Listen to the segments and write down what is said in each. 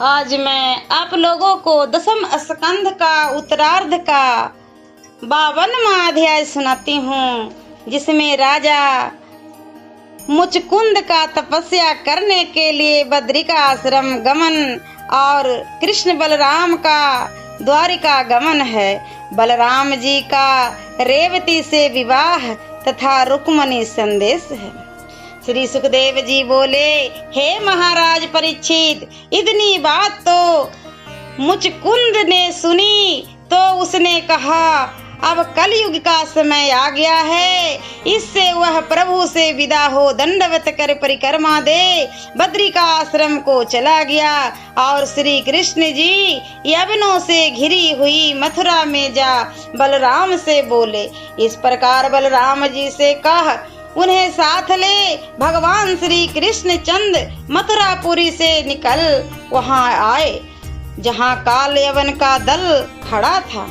आज मैं आप लोगों को दसम स्कंध का उत्तरार्ध का 52वां अध्याय सुनाती हूँ, जिसमें राजा मुचकुंद का तपस्या करने के लिए बद्रिका आश्रम गमन और कृष्ण बलराम का द्वारिका गमन है। बलराम जी का रेवती से विवाह तथा रुक्मणी संदेश है। श्री सुखदेव जी बोले, हे महाराज परीक्षित, इतनी बात तो मुचकुंद ने सुनी तो उसने कहा, अब कलयुग का समय आ गया है, इससे वह प्रभु से विदा हो दंडवत कर परिक्रमा दे बद्रिका आश्रम को चला गया और श्री कृष्ण जी यवनों से घिरी हुई मथुरा में जा बलराम से बोले, इस प्रकार बलराम जी से कह उन्हें साथ ले। भगवान श्री कृष्ण चंद मथुरापुरी से निकल वहां आए जहां काल यवन का दल खड़ा था।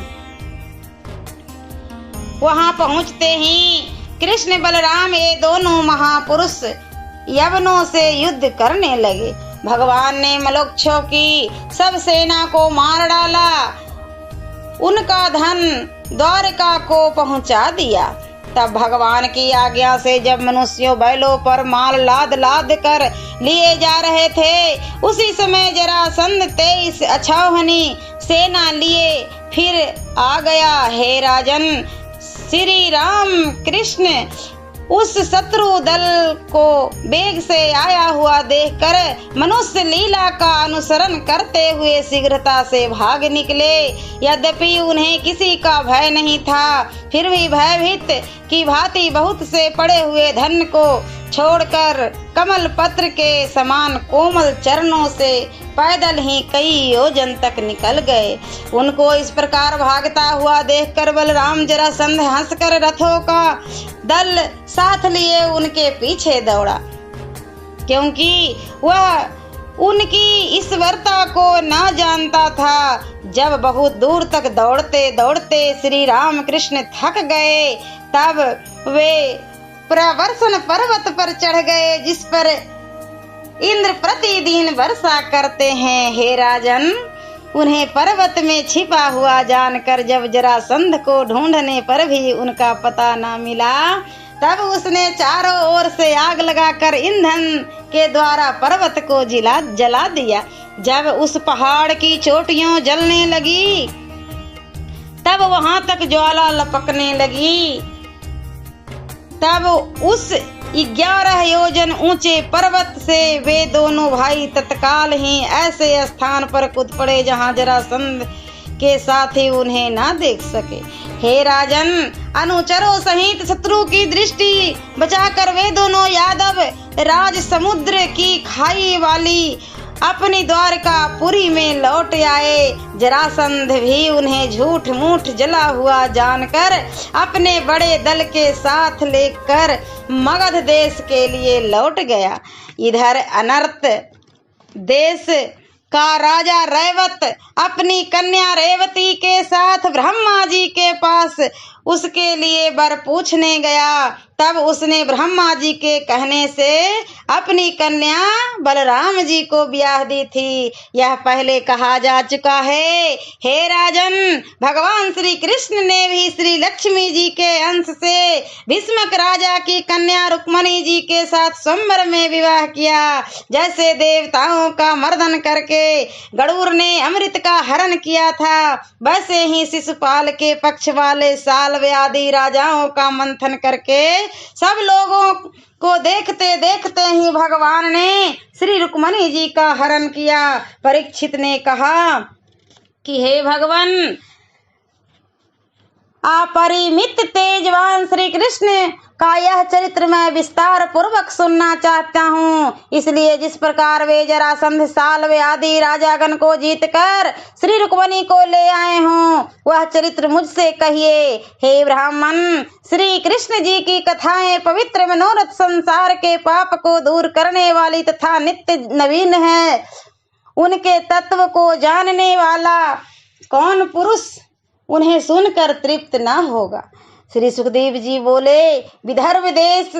वहां पहुंचते ही कृष्ण बलराम ये दोनों महापुरुष यवनों से युद्ध करने लगे। भगवान ने मलोक्षों की सब सेना को मार डाला, उनका धन द्वारका को पहुंचा दिया। तब भगवान की आज्ञा से जब मनुष्यों बैलों पर माल लाद लाद कर लिए जा रहे थे, उसी समय जरासंध 23 अछौहनी सेना लिए फिर आ गया। हे राजन, श्री राम कृष्ण उस शत्रु दल को वेग से आया हुआ देखकर मनुष्य लीला का अनुसरण करते हुए शीघ्रता से भाग निकले। यद्यपि उन्हें किसी का भय नहीं था, फिर भी भयभीत की भांति बहुत से पड़े हुए धन को छोड़कर कमल पत्र के समान कोमल चरणों से पैदल ही कई योजन तक निकल गए। उनको इस प्रकार भागता हुआ देखकर बलराम जरासंध हंसकर रथों का दल साथ लिए उनके पीछे दौड़ा, क्योंकि वह उनकी ईश्वरता को न जानता था। जब बहुत दूर तक दौड़ते दौड़ते श्री राम कृष्ण थक गए, तब वे प्रवर्षण पर्वत पर चढ़ गए, जिस पर इंद्र प्रतिदिन वर्षा करते हैं। हे राजन, उन्हें पर्वत में छिपा हुआ जानकर जब जरासंध को ढूंढने पर भी उनका पता न मिला, तब उसने चारों ओर से आग लगाकर ईंधन के द्वारा पर्वत को जला दिया। जब उस पहाड़ की चोटियों जलने लगी, तब वहां तक ज्वाला लपकने लगी। तब उस 11 योजन ऊंचे पर्वत से वे दोनों भाई तत्काल ही ऐसे स्थान पर कूद पड़े जहां जरासंध के साथी उन्हें ना देख सके। हे राजन, अनुचरों सहित शत्रु की दृष्टि बचाकर वे दोनों यादव राज समुद्र की खाई वाली अपनी द्वारकापुरी में लौट आए। जरासंध भी उन्हें झूठ मूठ जला हुआ जानकर अपने बड़े दल के साथ लेकर मगध देश के लिए लौट गया। इधर अनर्त देश का राजा रैवत अपनी कन्या रेवती के साथ ब्रह्मा जी के पास उसके लिए वर पूछने गया। तब उसने ब्रह्मा जी के कहने से अपनी कन्या बलराम जी को ब्याह दी थी। यह पहले कहा जा चुका है। हे राजन, भगवान श्री कृष्ण ने भी श्री लक्ष्मी जी के अंश से भीष्मक राजा की कन्या रुक्मणी जी के साथ स्वयंवर में विवाह किया। जैसे देवताओं का मर्दन करके गरुड़ ने अमृत का हरण किया था, वैसे ही शिशुपाल के पक्ष वाले साल्व आदि राजाओं का मंथन करके सब लोगों को देखते देखते ही भगवान ने श्री रुक्मणी जी का हरण किया। परीक्षित ने कहा कि हे भगवान, अपरिमित तेजवान श्री कृष्ण का यह चरित्र मैं विस्तार पूर्वक सुनना चाहता हूँ। इसलिए जिस प्रकार वे जरासंध साल्व आदि राजागण को जीतकर श्री रुक्मणी को ले आए हों, वह चरित्र मुझसे कहिए। हे ब्राह्मण, श्री कृष्ण जी की कथाएं पवित्र मनोरथ संसार के पाप को दूर करने वाली तथा नित्य नवीन है। उनके तत्व को जानने वाला कौन पुरुष उन्हें सुनकर तृप्त न होगा। श्री सुखदेव जी बोले, विदर्भ देश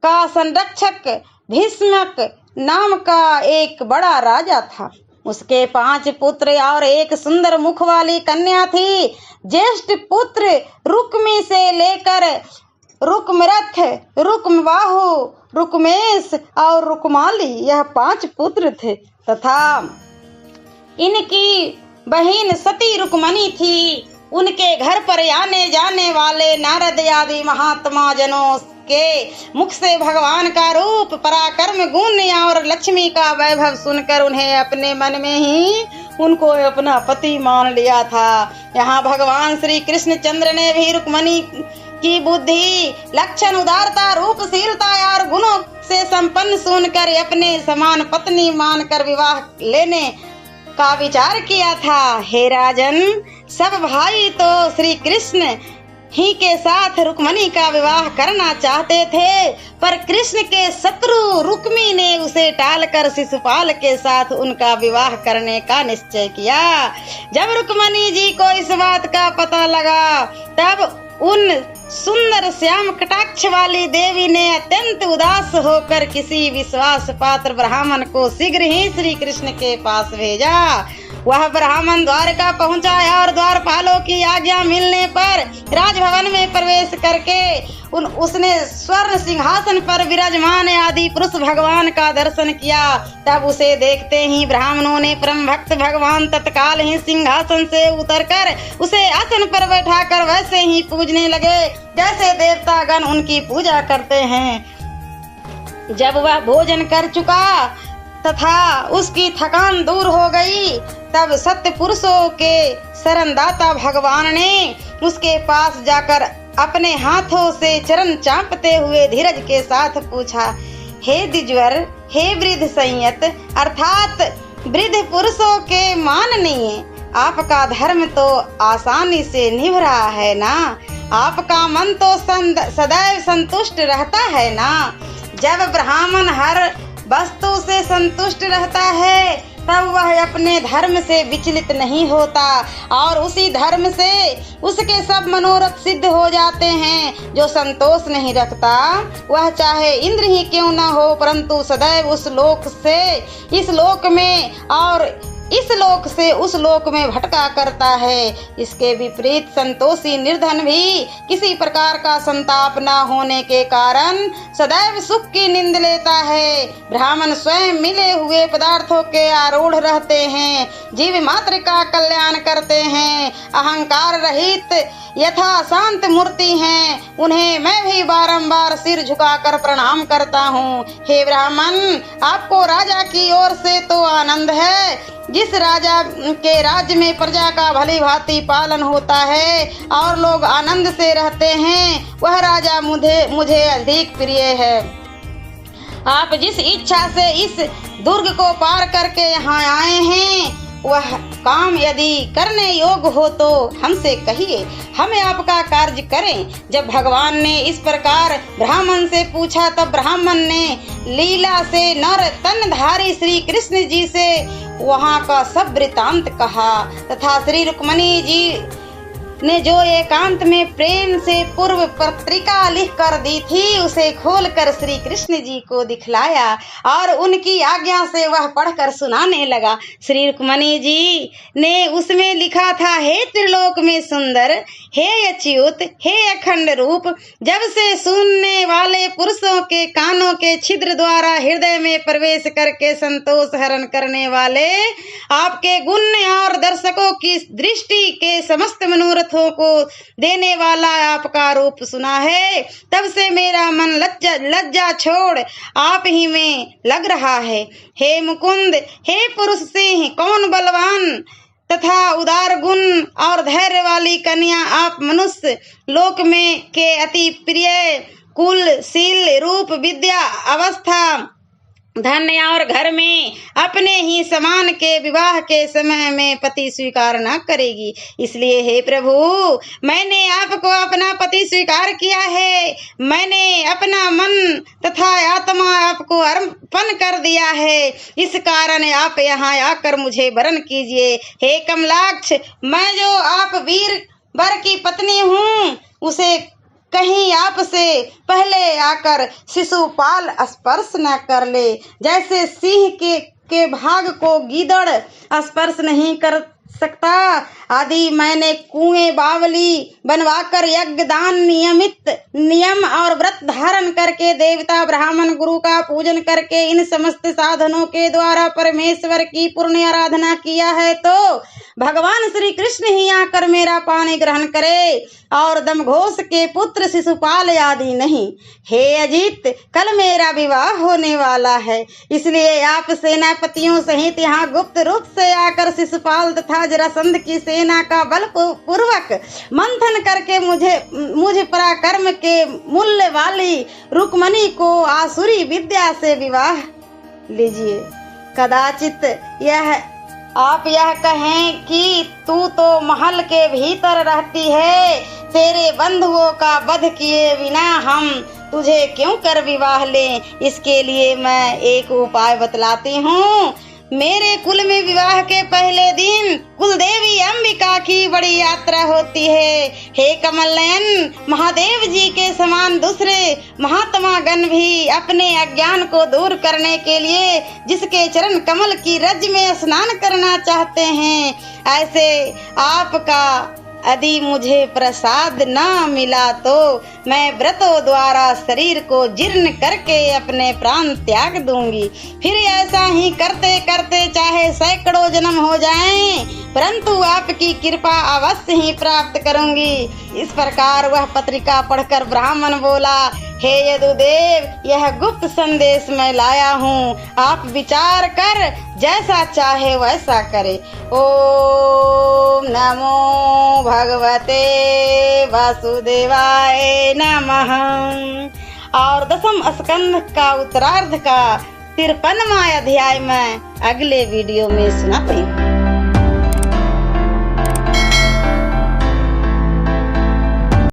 का संरक्षक भीष्मक नाम का एक बड़ा राजा था। उसके 5 पुत्र और एक सुंदर मुख वाली कन्या थी। ज्येष्ठ पुत्र रुक्मी से लेकर रुक्मरथ, रुक्मबाहु, रुक्मेश और रुक्माली, यह 5 पुत्र थे तथा इनकी बहन सती रुक्मणी थी। उनके घर पर आने जाने वाले नारद आदि महात्मा जनों के मुख से भगवान का रूप, पराक्रम, गुण और लक्ष्मी का वैभव सुनकर उन्हें अपने मन में ही उनको अपना पति मान लिया था। यहाँ भगवान श्री कृष्ण चंद्र ने भी रुक्मणी की बुद्धि, लक्षण, उदारता, रूपशीलता और गुणों से संपन्न सुनकर अपने समान पत्नी मानकर विवाह लेने का विचार किया था। हे राजन, सब भाई तो श्री कृष्ण ही के साथ रुक्मणी का विवाह करना चाहते थे, पर कृष्ण के शत्रु रुक्मी ने उसे टालकर शिशुपाल के साथ उनका विवाह करने का निश्चय किया। जब रुक्मणी जी को इस बात का पता लगा, तब उन सुंदर श्याम कटाक्ष वाली देवी ने अत्यंत उदास होकर किसी विश्वास पात्र ब्राह्मण को शीघ्र ही श्री कृष्ण के पास भेजा। वह ब्राह्मण द्वारका पहुंचा और द्वारपालों की आज्ञा मिलने पर राजभवन में प्रवेश करके उसने स्वर्ण सिंहासन पर विराजमान आदि पुरुष भगवान का दर्शन किया। तब उसे देखते ही ब्राह्मणों ने परम भक्त भगवान तत्काल ही सिंहासन से उतरकर उसे आसन पर बैठाकर वैसे ही पूजने लगे जैसे देवतागण उनकी पूजा करते हैं। जब वह भोजन कर चुका तथा उसकी थकान दूर हो गई, तब सत्य पुरुषों के शरणदाता भगवान ने उसके पास जाकर अपने हाथों से चरण चापते हुए धीरज के साथ पूछा, हे द्विजवर, हे वृद्ध संयत अर्थात वृद्ध पुरुषों के माननीय, आपका धर्म तो आसानी से निभ रहा है ना? आपका मन तो सदैव संतुष्ट रहता है ना? जब ब्राह्मण हर वस्तु से संतुष्ट रहता है तब वह अपने धर्म से विचलित नहीं होता और उसी धर्म से उसके सब मनोरथ सिद्ध हो जाते हैं। जो संतोष नहीं रखता वह चाहे इंद्र ही क्यों न हो, परंतु सदैव उस लोक से इस लोक में और इस लोक से उस लोक में भटका करता है। इसके विपरीत संतोषी निर्धन भी किसी प्रकार का संताप न होने के कारण सदैव सुख की निंद लेता है। ब्राह्मण स्वयं मिले हुए पदार्थों के आरूढ़ रहते हैं, जीव मात्र का कल्याण करते हैं, अहंकार रहित यथा शांत मूर्ति हैं। उन्हें मैं भी बारंबार सिर झुकाकर प्रणाम करता हूँ। हे ब्राह्मण, आपको राजा की ओर से तो आनंद है। जिस राजा के राज्य में प्रजा का भली भांति पालन होता है और लोग आनंद से रहते हैं, वह राजा मुझे अधिक प्रिय है। आप जिस इच्छा से इस दुर्ग को पार करके यहाँ आए हैं, वह काम यदि करने योग्य हो तो हमसे कहिए, हमें आपका कार्य करें। जब भगवान ने इस प्रकार ब्राह्मण से पूछा, तब ब्राह्मण ने लीला से नर तनधारी श्री कृष्ण जी से वहाँ का सब वृतांत कहा तथा श्री रुक्मणी जी ने जो एकांत में प्रेम से पूर्व पत्रिका लिख कर दी थी उसे खोलकर श्री कृष्ण जी को दिखलाया और उनकी आज्ञा से वह पढ़कर सुनाने लगा। श्री रुक्मणी जी ने उसमें लिखा था, हे त्रिलोक में सुंदर, हे अच्युत, हे अखंड रूप, जब से सुनने वाले पुरुषों के कानों के छिद्र द्वारा हृदय में प्रवेश करके संतोष हरण करने वाले आपके गुण और दर्शकों की दृष्टि के समस्त मनोरथ को देने वाला आपका रूप सुना है, तब से मेरा मन लज्जा छोड़ आप ही में लग रहा है। हे मुकुंद, हे पुरुष सिंह, कौन बलवान तथा उदार गुण और धैर्य वाली कन्या आप मनुष्य लोक में के अति प्रिय कुल, शील, रूप, विद्या, अवस्था, धन और घर में अपने ही समान के विवाह के समय में पति स्वीकार न करेगी। इसलिए हे प्रभु, मैंने आपको अपना पति स्वीकार किया है। मैंने अपना मन तथा आत्मा आपको अर्पण कर दिया है। इस कारण आप यहाँ आकर मुझे वरण कीजिए। हे कमलाक्ष, मैं जो आप वीर वर की पत्नी हूँ, उसे कहीं आपसे पहले आकर शिशुपाल स्पर्श न कर ले। जैसे सिंह के के भाग को गीदड़ स्पर्श नहीं कर सकता। आदि मैंने कुएं बावली बनवाकर यज्ञ दान नियमित नियम और व्रत धारण करके देवता ब्राह्मण गुरु का पूजन करके इन समस्त साधनों के द्वारा परमेश्वर की पूर्ण आराधना किया है, तो भगवान श्री कृष्ण ही आकर मेरा पानी ग्रहण करे और दमघोष के पुत्र शिशुपाल आदि नहीं। हे अजित, कल मेरा विवाह होने वाला है, इसलिए आप सेनापतियों सहित यहाँ गुप्त रूप से आकर शिशुपाल तथा जरासंध की सेना का बल पूर्वक मंथन करके मुझे पराक्रम के मूल्य वाली रुक्मणी को आसुरी विद्या से विवाह लीजिए। कदाचित आप यह कहें कि तू तो महल के भीतर रहती है, तेरे बंधुओं का वध किए बिना हम तुझे क्यों कर विवाह लें। इसके लिए मैं एक उपाय बतलाती हूँ। मेरे कुल में विवाह के पहले दिन कुलदेवी अंबिका की बड़ी यात्रा होती है। हे कमल नयन, महादेव जी के समान दूसरे महात्मा गण भी अपने अज्ञान को दूर करने के लिए जिसके चरण कमल की रज में स्नान करना चाहते हैं, ऐसे आपका यदि मुझे प्रसाद न मिला तो मैं व्रतों द्वारा शरीर को जीर्ण करके अपने प्राण त्याग दूंगी। फिर ऐसा ही करते करते चाहे सैकड़ों जन्म हो जाएं, परंतु आपकी कृपा अवश्य ही प्राप्त करूंगी। इस प्रकार वह पत्रिका पढ़कर ब्राह्मण बोला, हे यदुदेव, यह गुप्त संदेश मैं लाया हूँ, आप विचार कर जैसा चाहे वैसा करे। ओम नमो भगवते वासुदेवाय नमः। और 10वें स्कंध का उत्तरार्ध का 53वां अध्याय में अगले वीडियो में सुनाती हूँ।